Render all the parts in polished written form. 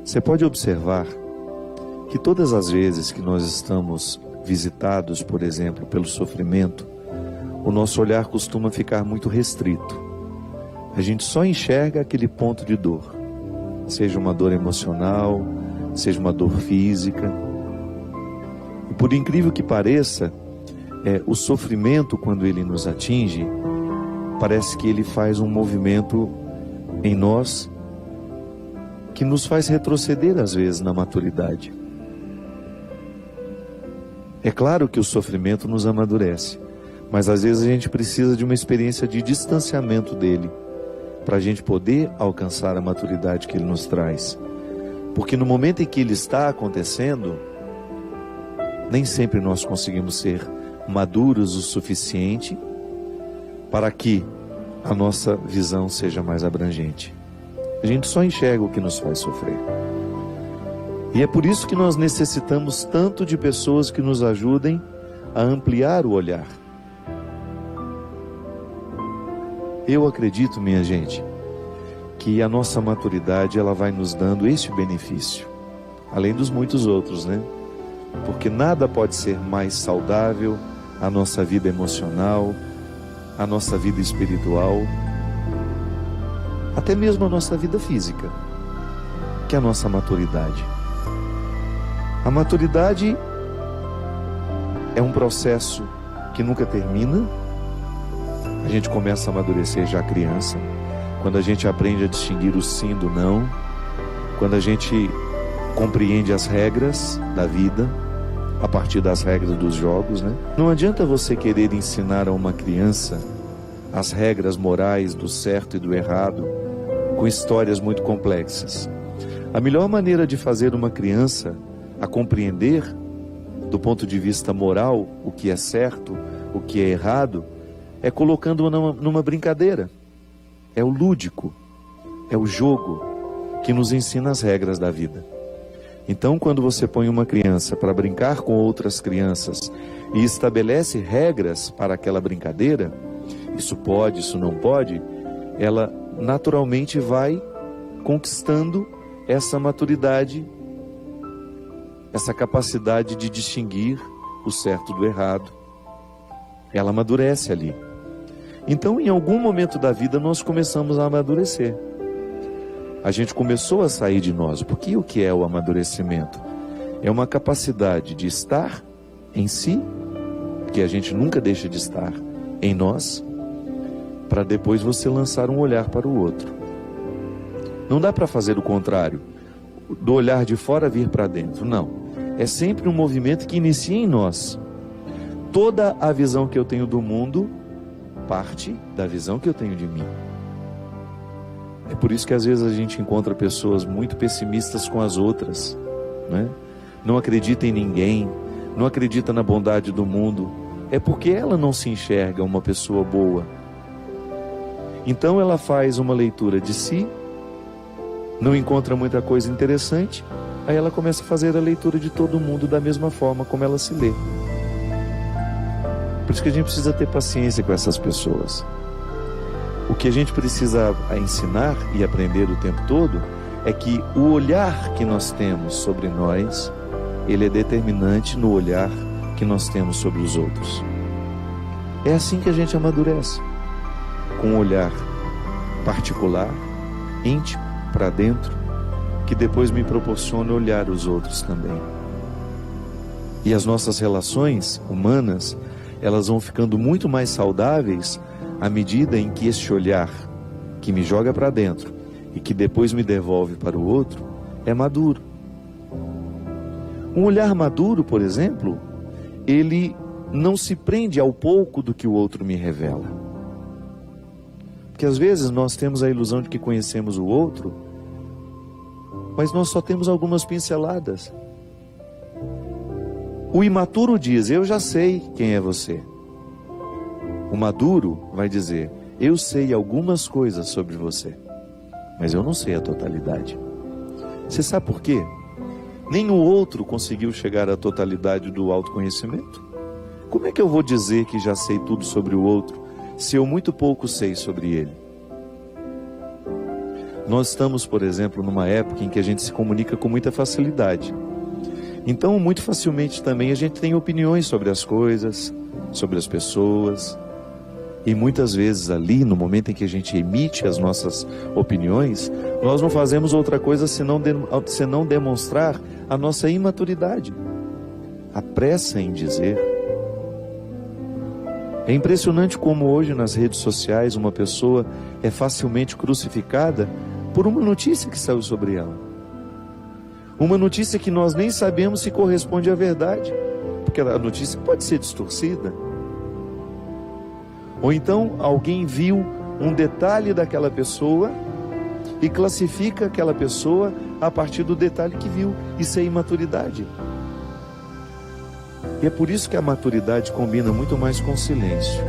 Você pode observar que todas as vezes que nós estamos visitados, por exemplo, pelo sofrimento, o nosso olhar costuma ficar muito restrito. A gente só enxerga aquele ponto de dor, seja uma dor emocional, seja uma dor física. E por incrível que pareça, o sofrimento, quando ele nos atinge, parece que ele faz um movimento em nós que nos faz retroceder às vezes na maturidade. É claro que o sofrimento nos amadurece, mas às vezes a gente precisa de uma experiência de distanciamento dele, para a gente poder alcançar a maturidade que ele nos traz. Porque no momento em que ele está acontecendo, nem sempre nós conseguimos ser maduros o suficiente para que a nossa visão seja mais abrangente. A gente só enxerga o que nos faz sofrer. E é por isso que nós necessitamos tanto de pessoas que nos ajudem a ampliar o olhar. Eu acredito, minha gente, que a nossa maturidade ela vai nos dando este benefício, além dos muitos outros, né? Porque nada pode ser mais saudável a nossa vida emocional, a nossa vida espiritual, até mesmo a nossa vida física, que a nossa maturidade. A maturidade é um processo que nunca termina. A gente começa a amadurecer já criança, quando a gente aprende a distinguir o sim do não, quando a gente compreende as regras da vida, a partir das regras dos jogos, né? Não adianta você querer ensinar a uma criança as regras morais do certo e do errado, com histórias muito complexas. A melhor maneira de fazer uma criança a compreender, do ponto de vista moral, o que é certo, o que é errado, é colocando-a numa brincadeira. É o lúdico, é o jogo que nos ensina as regras da vida. Então, quando você põe uma criança para brincar com outras crianças e estabelece regras para aquela brincadeira, isso pode, isso não pode, ela naturalmente vai conquistando essa maturidade, essa capacidade de distinguir o certo do errado. Ela amadurece ali. Então, em algum momento da vida, nós começamos a amadurecer. A gente começou a sair de nós. Porque o que é o amadurecimento? É uma capacidade de estar em si, que a gente nunca deixa de estar em nós, para depois você lançar um olhar para o outro. Não dá para fazer o contrário, do olhar de fora vir para dentro, não. É sempre um movimento que inicia em nós. Toda a visão que eu tenho do mundo parte da visão que eu tenho de mim. É por isso que às vezes a gente encontra pessoas muito pessimistas com as outras, né? Não acredita em ninguém, não acredita na bondade do mundo. É porque ela não se enxerga uma pessoa boa. Então ela faz uma leitura de si, não encontra muita coisa interessante, aí ela começa a fazer a leitura de todo mundo da mesma forma como ela se lê. Por isso que a gente precisa ter paciência com essas pessoas. O que a gente precisa ensinar e aprender o tempo todo é que o olhar que nós temos sobre nós, ele é determinante no olhar que nós temos sobre os outros. É assim que a gente amadurece, com um olhar particular, íntimo, para dentro, que depois me proporciona olhar os outros também. E as nossas relações humanas, elas vão ficando muito mais saudáveis à medida em que este olhar que me joga para dentro e que depois me devolve para o outro é maduro. Um olhar maduro, por exemplo, ele não se prende ao pouco do que o outro me revela. Porque às vezes nós temos a ilusão de que conhecemos o outro, mas nós só temos algumas pinceladas. O imaturo diz: eu já sei quem é você. O maduro vai dizer: eu sei algumas coisas sobre você, mas eu não sei a totalidade. Você sabe por quê? Nem o outro conseguiu chegar à totalidade do autoconhecimento. Como é que eu vou dizer que já sei tudo sobre o outro, se eu muito pouco sei sobre ele? Nós estamos, por exemplo, numa época em que a gente se comunica com muita facilidade. Então, muito facilmente também a gente tem opiniões sobre as coisas, sobre as pessoas. E muitas vezes ali, no momento em que a gente emite as nossas opiniões, nós não fazemos outra coisa senão demonstrar a nossa imaturidade, a pressa em dizer. É impressionante como hoje nas redes sociais uma pessoa é facilmente crucificada por uma notícia que saiu sobre ela. Uma notícia que nós nem sabemos se corresponde à verdade, porque a notícia pode ser distorcida. Ou então alguém viu um detalhe daquela pessoa e classifica aquela pessoa a partir do detalhe que viu. Isso é imaturidade. E é por isso que a maturidade combina muito mais com o silêncio.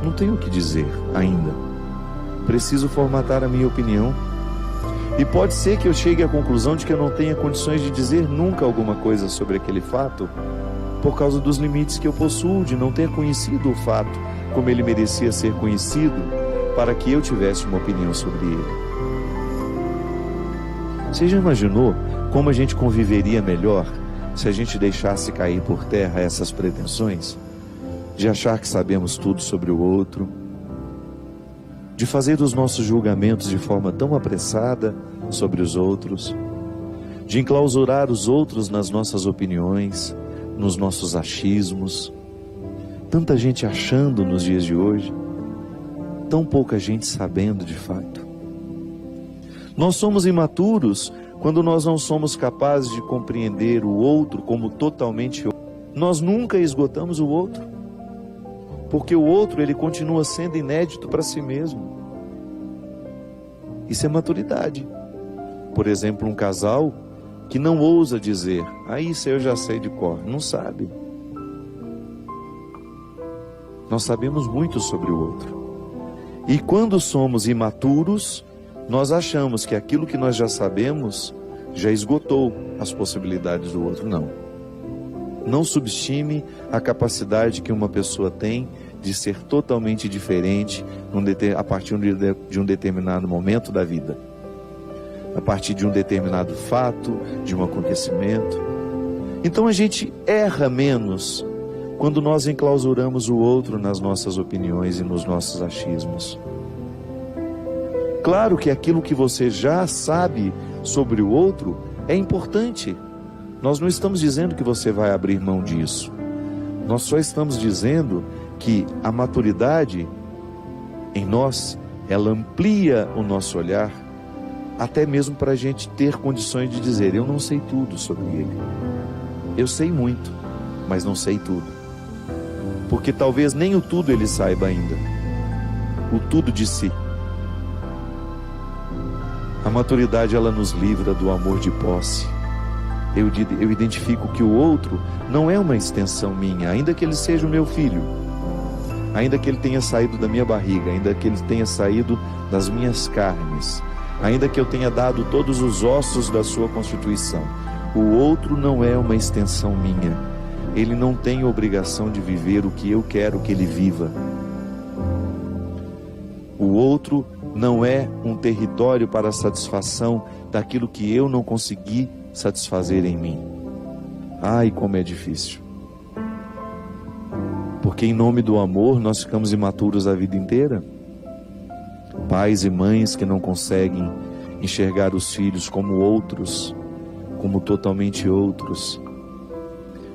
Não tenho o que dizer ainda. Preciso formatar a minha opinião. E pode ser que eu chegue à conclusão de que eu não tenha condições de dizer nunca alguma coisa sobre aquele fato, por causa dos limites que eu possuo, de não ter conhecido o fato como ele merecia ser conhecido, para que eu tivesse uma opinião sobre ele. Você já imaginou como a gente conviveria melhor se a gente deixasse cair por terra essas pretensões? De achar que sabemos tudo sobre o outro, de fazer os nossos julgamentos de forma tão apressada sobre os outros, de enclausurar os outros nas nossas opiniões, nos nossos achismos. Tanta gente achando nos dias de hoje, tão pouca gente sabendo de fato. Nós somos imaturos quando nós não somos capazes de compreender o outro como totalmente outro. Nós nunca esgotamos o outro, porque o outro ele continua sendo inédito para si mesmo. Isso é maturidade. Por exemplo, um casal que não ousa dizer: isso eu já sei de cor. Não sabe. Nós sabemos muito sobre o outro. E quando somos imaturos, nós achamos que aquilo que nós já sabemos já esgotou as possibilidades do outro. Não. Não subestime a capacidade que uma pessoa tem de ser totalmente diferente a partir de um determinado momento da vida, a partir de um determinado fato, de um acontecimento. Então a gente erra menos quando nós enclausuramos o outro nas nossas opiniões e nos nossos achismos. Claro que aquilo que você já sabe sobre o outro é importante. Nós não estamos dizendo que você vai abrir mão disso. Nós só estamos dizendo que a maturidade em nós, ela amplia o nosso olhar, até mesmo para a gente ter condições de dizer: eu não sei tudo sobre ele. Eu sei muito, mas não sei tudo. Porque talvez nem o tudo ele saiba ainda. O tudo de si. A maturidade, ela nos livra do amor de posse. Eu identifico que o outro não é uma extensão minha, ainda que ele seja o meu filho, ainda que ele tenha saído da minha barriga, ainda que ele tenha saído das minhas carnes, ainda que eu tenha dado todos os ossos da sua constituição. O outro não é uma extensão minha. Ele não tem obrigação de viver o que eu quero que ele viva. O outro não é um território para a satisfação daquilo que eu não consegui satisfazer em mim. Ai, como é difícil. Porque em nome do amor nós ficamos imaturos a vida inteira. Pais e mães que não conseguem enxergar os filhos como outros, como totalmente outros.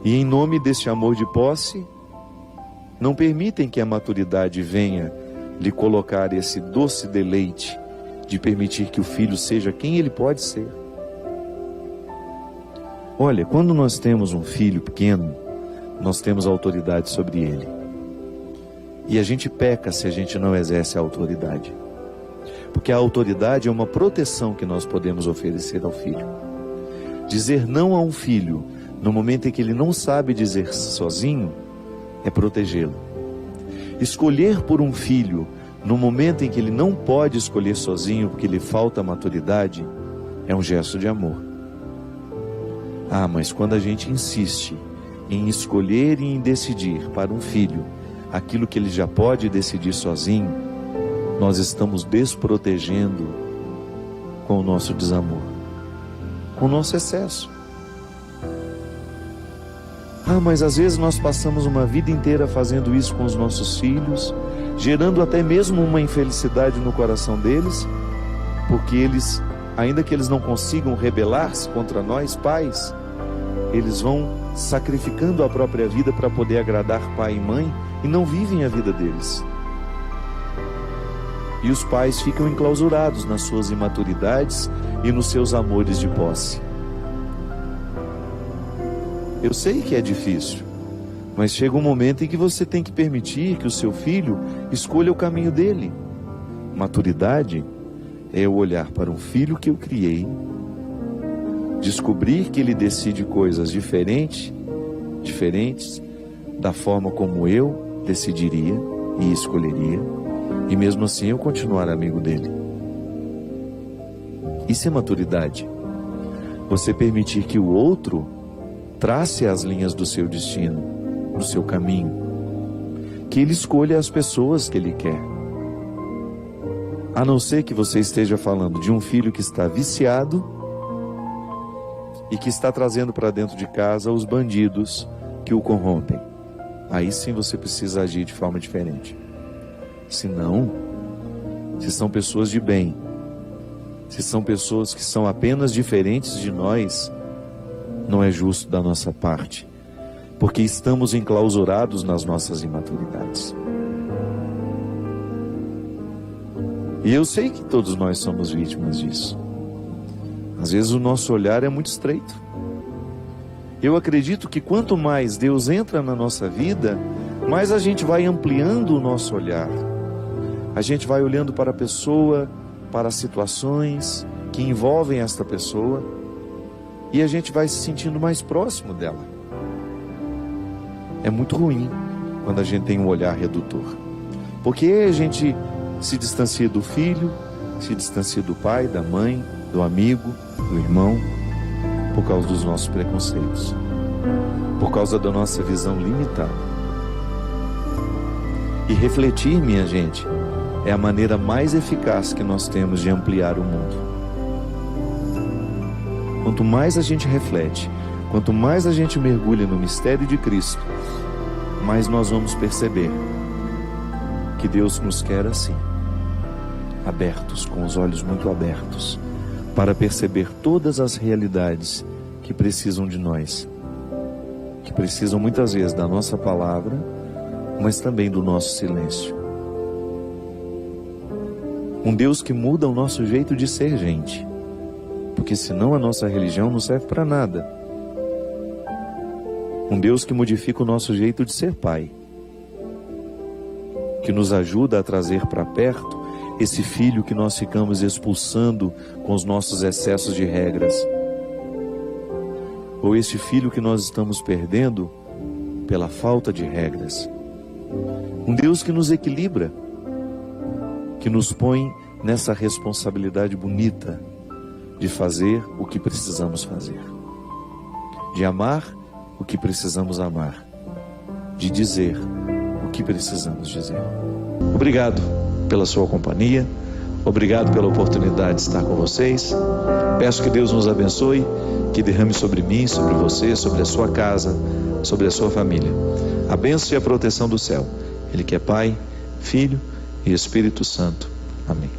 E em nome deste amor de posse, não permitem que a maturidade venha lhe colocar esse doce deleite de permitir que o filho seja quem ele pode ser. Olha, quando nós temos um filho pequeno, nós temos autoridade sobre ele. E a gente peca se a gente não exerce a autoridade. Porque a autoridade é uma proteção que nós podemos oferecer ao filho. Dizer não a um filho no momento em que ele não sabe dizer sozinho é protegê-lo. Escolher por um filho no momento em que ele não pode escolher sozinho porque lhe falta maturidade é um gesto de amor. Mas quando a gente insiste em escolher e em decidir para um filho aquilo que ele já pode decidir sozinho, nós estamos desprotegendo com o nosso desamor, com o nosso excesso. Mas às vezes nós passamos uma vida inteira fazendo isso com os nossos filhos, gerando até mesmo uma infelicidade no coração deles, porque eles, ainda que eles não consigam rebelar-se contra nós, pais, eles vão sacrificando a própria vida para poder agradar pai e mãe e não vivem a vida deles. E os pais ficam enclausurados nas suas imaturidades e nos seus amores de posse. Eu sei que é difícil, mas chega um momento em que você tem que permitir que o seu filho escolha o caminho dele. Maturidade é eu olhar para um filho que eu criei, descobrir que ele decide coisas diferentes da forma como eu decidiria e escolheria, e mesmo assim eu continuar amigo dele. Isso é maturidade. Você permitir que o outro trace as linhas do seu destino, do seu caminho, que ele escolha as pessoas que ele quer. A não ser que você esteja falando de um filho que está viciado e que está trazendo para dentro de casa os bandidos que o corrompem. Aí sim você precisa agir de forma diferente. Se não, se são pessoas de bem, se são pessoas que são apenas diferentes de nós, não é justo da nossa parte, porque estamos enclausurados nas nossas imaturidades. E eu sei que todos nós somos vítimas disso. Às vezes o nosso olhar é muito estreito. Eu acredito que quanto mais Deus entra na nossa vida, mais a gente vai ampliando o nosso olhar. A gente vai olhando para a pessoa, para as situações que envolvem esta pessoa, e a gente vai se sentindo mais próximo dela. É muito ruim quando a gente tem um olhar redutor, porque a gente se distancia do filho, se distancia do pai, da mãe, do amigo, do irmão, por causa dos nossos preconceitos, por causa da nossa visão limitada. E refletir, minha gente, é a maneira mais eficaz que nós temos de ampliar o mundo. Quanto mais a gente reflete, quanto mais a gente mergulha no mistério de Cristo, mais nós vamos perceber que Deus nos quer assim, abertos, com os olhos muito abertos, para perceber todas as realidades que precisam de nós, que precisam muitas vezes da nossa palavra, mas também do nosso silêncio. Um Deus que muda o nosso jeito de ser gente, porque senão a nossa religião não serve para nada. Um Deus que modifica o nosso jeito de ser pai, que nos ajuda a trazer para perto esse filho que nós ficamos expulsando com os nossos excessos de regras, ou esse filho que nós estamos perdendo pela falta de regras. Um Deus que nos equilibra, que nos põe nessa responsabilidade bonita de fazer o que precisamos fazer, de amar o que precisamos amar, de dizer o que precisamos dizer. Obrigado pela sua companhia, obrigado pela oportunidade de estar com vocês. Peço que Deus nos abençoe, que derrame sobre mim, sobre você, sobre a sua casa, sobre a sua família, a bênção e a proteção do céu. Ele que é Pai, Filho e Espírito Santo. Amém.